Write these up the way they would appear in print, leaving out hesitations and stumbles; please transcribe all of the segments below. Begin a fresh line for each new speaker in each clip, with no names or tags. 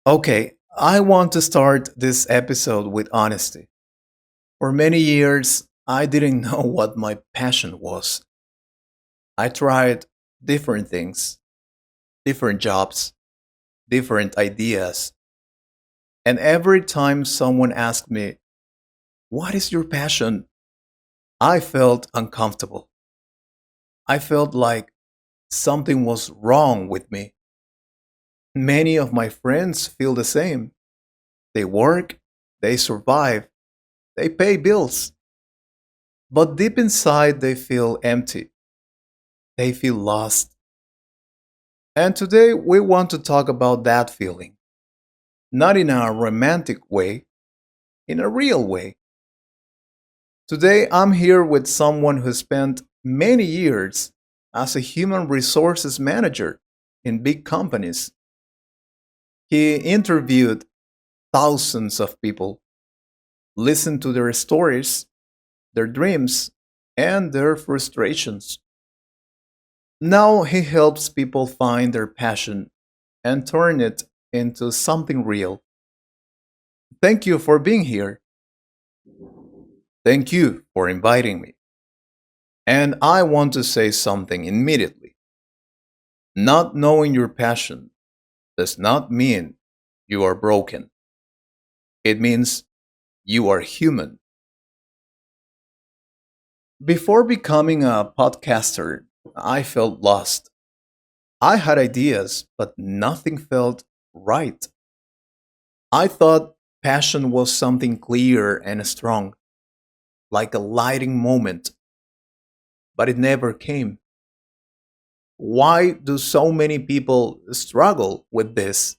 Okay, I want to start this episode with honesty. For many years, I didn't know what my passion was. I tried different things, different jobs, different ideas, and every time someone asked me, "What is your passion?" I felt uncomfortable. I felt like something was wrong with me. Many of my friends feel the same. They work, they survive, they pay bills, but deep inside they feel empty. They feel lost. And today we want to talk about that feeling, not in a romantic way, in a real way. Today I'm here with someone who spent many years as a human resources manager in big companies. He interviewed thousands of people, listened to their stories, their dreams, and their frustrations. Now he helps people find their passion and turn it into something real. Thank you for being here. Thank you for inviting me. And I want to say something immediately. Not knowing your passion does not mean you are broken. It means you are human. Before becoming a podcaster, I felt lost. I had ideas, but nothing felt right. I thought passion was something clear and strong, like a lighting moment, but it never came. Why do so many people struggle with this?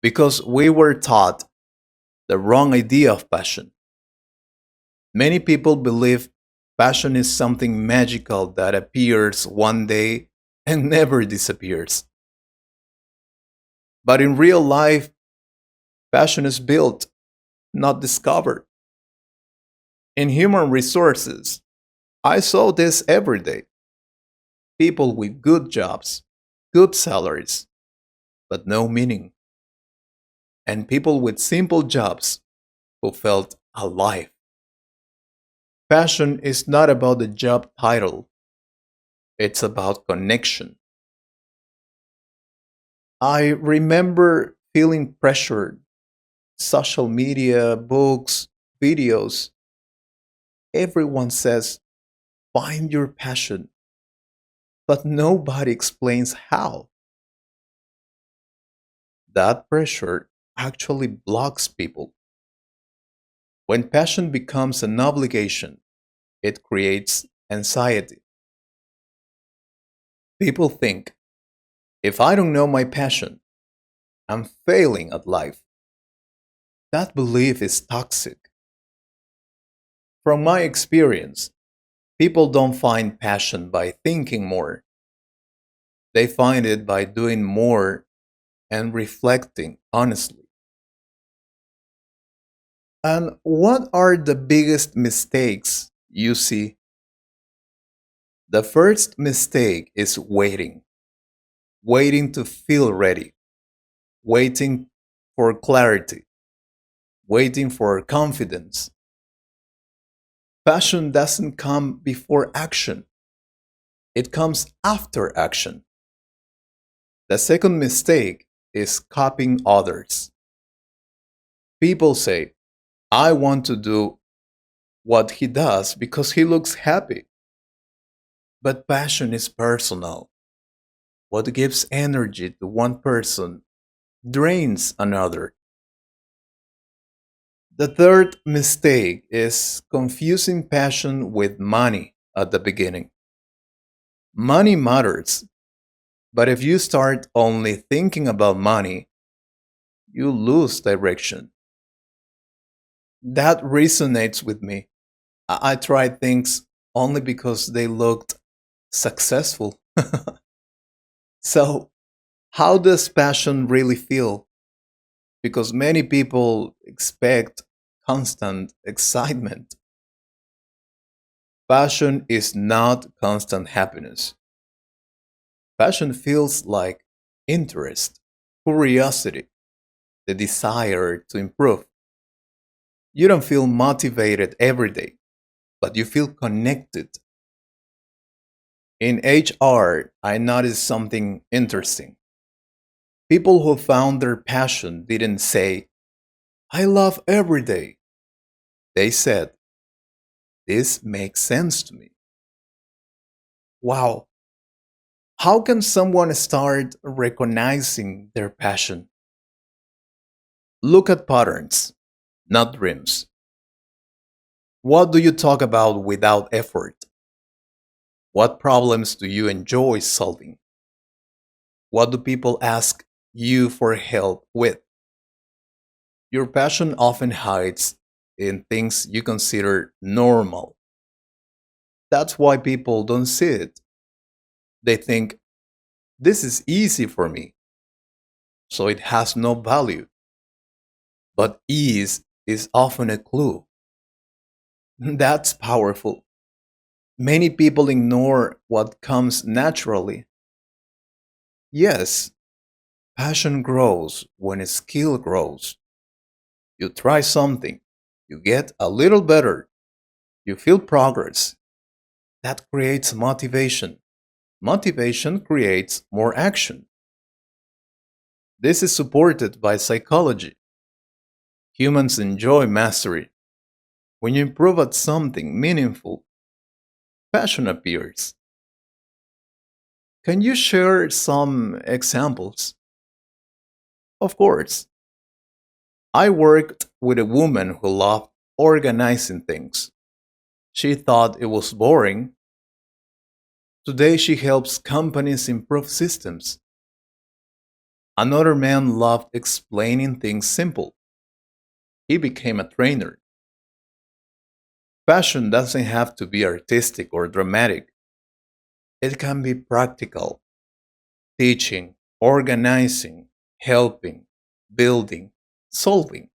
Because we were taught the wrong idea of passion. Many people believe passion is something magical that appears one day and never disappears. But in real life, passion is built, not discovered. In human resources, I saw this every day. People with good jobs, good salaries, but no meaning. And people with simple jobs who felt alive. Passion is not about the job title, it's about connection. I remember feeling pressured. Social media, books, videos, everyone says, find your passion, but nobody explains how. That pressure actually blocks people. When passion becomes an obligation, it creates anxiety. People think, if I don't know my passion, I'm failing at life. That belief is toxic. From my experience, people don't find passion by thinking more. They find it by doing more and reflecting honestly. And what are the biggest mistakes you see? The first mistake is waiting, waiting to feel ready, waiting for clarity, waiting for confidence. Passion doesn't come before action, it comes after action. The second mistake is copying others. People say, I want to do what he does because he looks happy. But passion is personal. What gives energy to one person drains another. The third mistake is confusing passion with money at the beginning. Money matters, but if you start only thinking about money, you lose direction. That resonates with me. I tried things only because they looked successful. So, how does passion really feel? Because many people expect constant excitement. Passion is not constant happiness. Passion feels like interest. curiosity, the desire to improve. You don't feel motivated every day, but you feel connected. In HR, I noticed something interesting. People who found their passion didn't say, I love every day. They said, this makes sense to me. Wow. How can someone start recognizing their passion? Look at patterns, not dreams. What do you talk about without effort? What problems do you enjoy solving? What do people ask you for help with? Your passion often hides in things you consider normal. That's why people don't see it. They think, this is easy for me, so it has no value. But ease is often a clue. That's powerful. Many people ignore what comes naturally. Yes, passion grows when a skill grows. You try something, you get a little better, you feel progress. That creates motivation. Motivation creates more action. This is supported by psychology. Humans enjoy mastery. When you improve at something meaningful, passion appears. Can you share some examples? Of course. I worked with a woman who loved organizing things. She thought it was boring. Today she helps companies improve systems. Another man loved explaining things simple. He became a trainer. Passion doesn't have to be artistic or dramatic. It can be practical, teaching, organizing, helping, building, solving.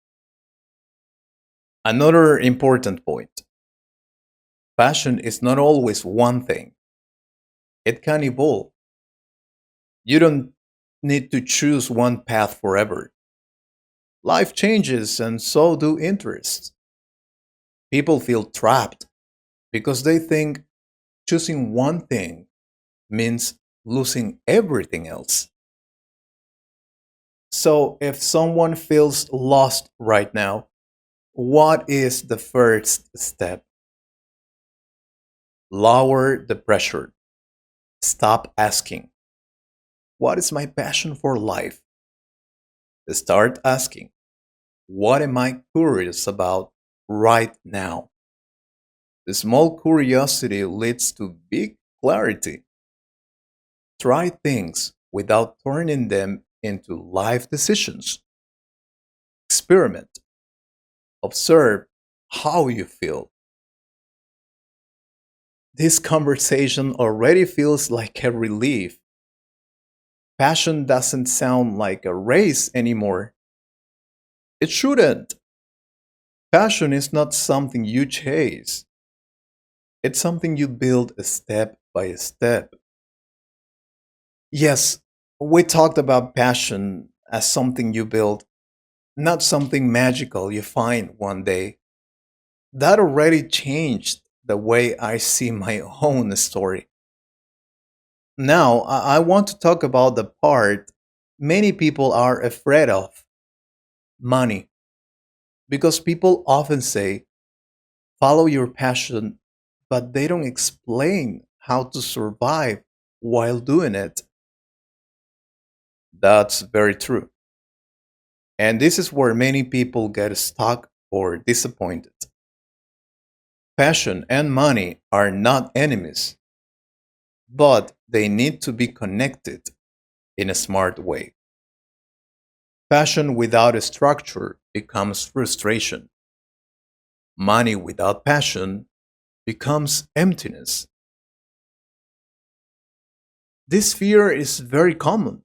Another important point: passion is not always one thing, it can evolve. You don't need to choose one path forever. Life changes, and so do interests. People feel trapped because they think choosing one thing means losing everything else. So, if someone feels lost right now, what is the first step? Lower the pressure. Stop asking, what is my passion for life? Start asking, what am I curious about right now? The small curiosity leads to big clarity. Try things without turning them into life decisions. Experiment. Observe how you feel. This conversation already feels like a relief. Passion doesn't sound like a race anymore. It shouldn't. Passion is not something you chase, it's something you build step by step. Yes, we talked about passion as something you build, not something magical you find one day. That already changed the way I see my own story. Now, I want to talk about the part many people are afraid of: money. Because people often say, follow your passion, but they don't explain how to survive while doing it. That's very true. And this is where many people get stuck or disappointed. Passion and money are not enemies, but they need to be connected in a smart way. Passion without a structure becomes frustration. Money without passion becomes emptiness. This fear is very common.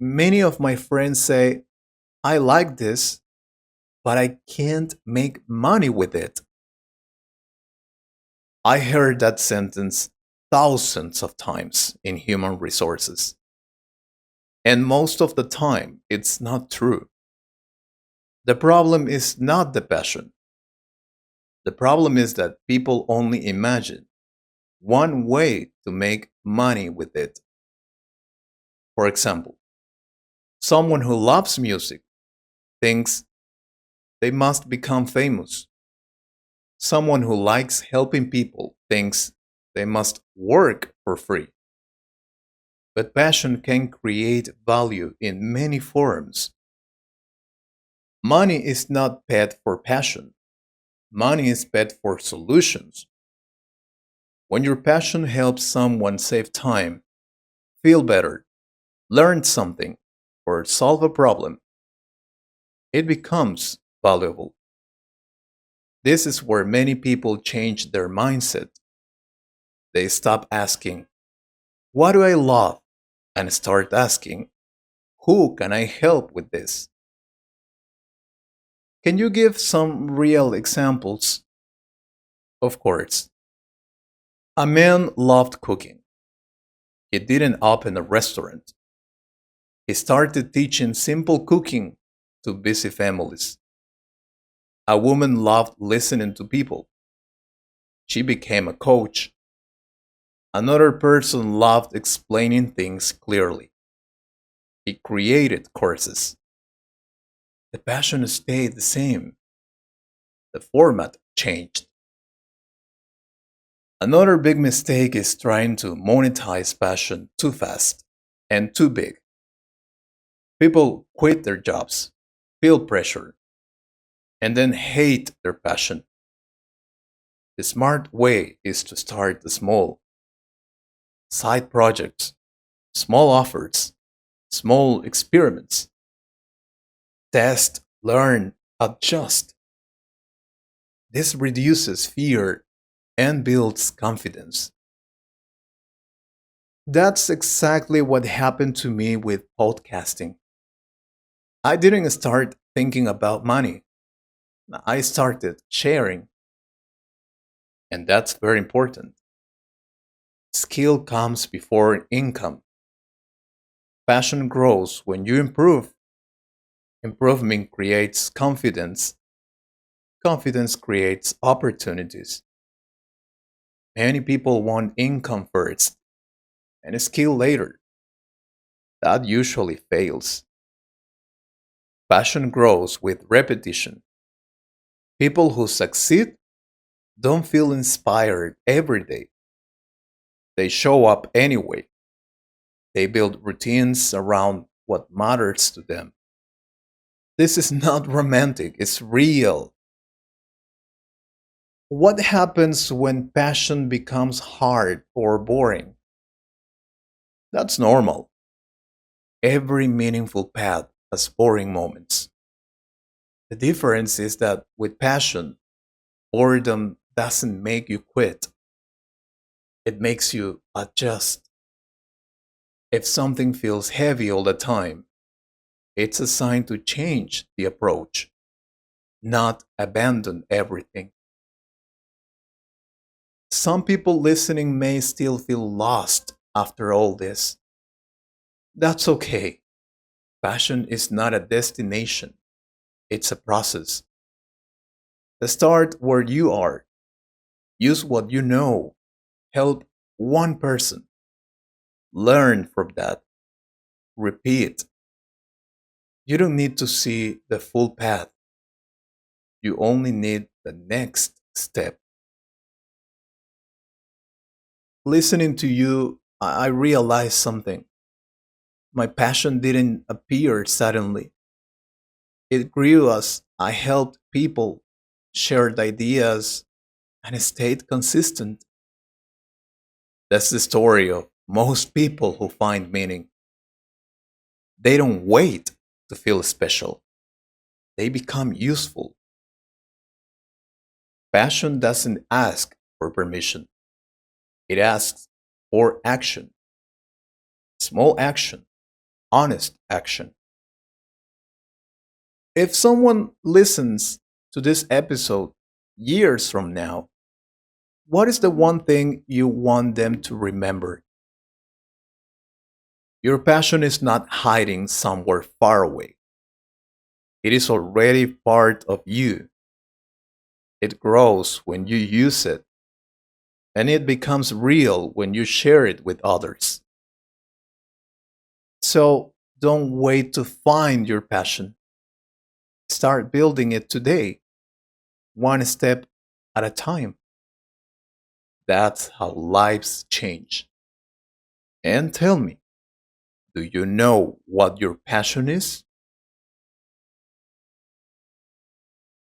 Many of my friends say, I like this, but I can't make money with it. I heard that sentence thousands of times in human resources. And most of the time, it's not true. The problem is not the passion. The problem is that people only imagine one way to make money with it. For example, someone who loves music thinks they must become famous. Someone who likes helping people thinks they must work for free. But passion can create value in many forms. Money is not paid for passion, money is paid for solutions. When your passion helps someone save time, feel better, learn something, or solve a problem, it becomes valuable. This is where many people change their mindset. They stop asking, "What do I love?" and start asking, "Who can I help with this?" Can you give some real examples? Of course. A man loved cooking. He didn't open a restaurant. He started teaching simple cooking to busy families. A woman loved listening to people. She became a coach. Another person loved explaining things clearly. He created courses. The passion stayed the same. The format changed. Another big mistake is trying to monetize passion too fast and too big. People quit their jobs, feel pressure, and then hate their passion. The smart way is to start small, side projects, small offers, small experiments. Test, learn, adjust. This reduces fear and builds confidence. That's exactly what happened to me with podcasting. I didn't start thinking about money. I started sharing, and that's very important. Skill comes before income. Passion grows when you improve. Improvement creates confidence. Confidence creates opportunities. Many people want income first and skill later. That usually fails. Passion grows with repetition. People who succeed don't feel inspired every day. They show up anyway. They build routines around what matters to them. This is not romantic, it's real. What happens when passion becomes hard or boring? That's normal. Every meaningful path has boring moments. The difference is that with passion, boredom doesn't make you quit, it makes you adjust. If something feels heavy all the time, it's a sign to change the approach, not abandon everything. Some people listening may still feel lost after all this. That's okay. Passion is not a destination, it's a process. Start where you are, use what you know, help one person, learn from that, repeat. You don't need to see the full path, you only need the next step. Listening to you, I realized something. My passion didn't appear suddenly. It grew as I helped people, shared ideas, and stayed consistent. That's the story of most people who find meaning. They don't wait to feel special, they become useful. Passion doesn't ask for permission, it asks for action. Small action, honest action. If someone listens to this episode years from now, what is the one thing you want them to remember? Your passion is not hiding somewhere far away. It is already part of you. It grows when you use it, and it becomes real when you share it with others. So don't wait to find your passion. Start building it today, one step at a time. That's how lives change. And tell me, do you know what your passion is?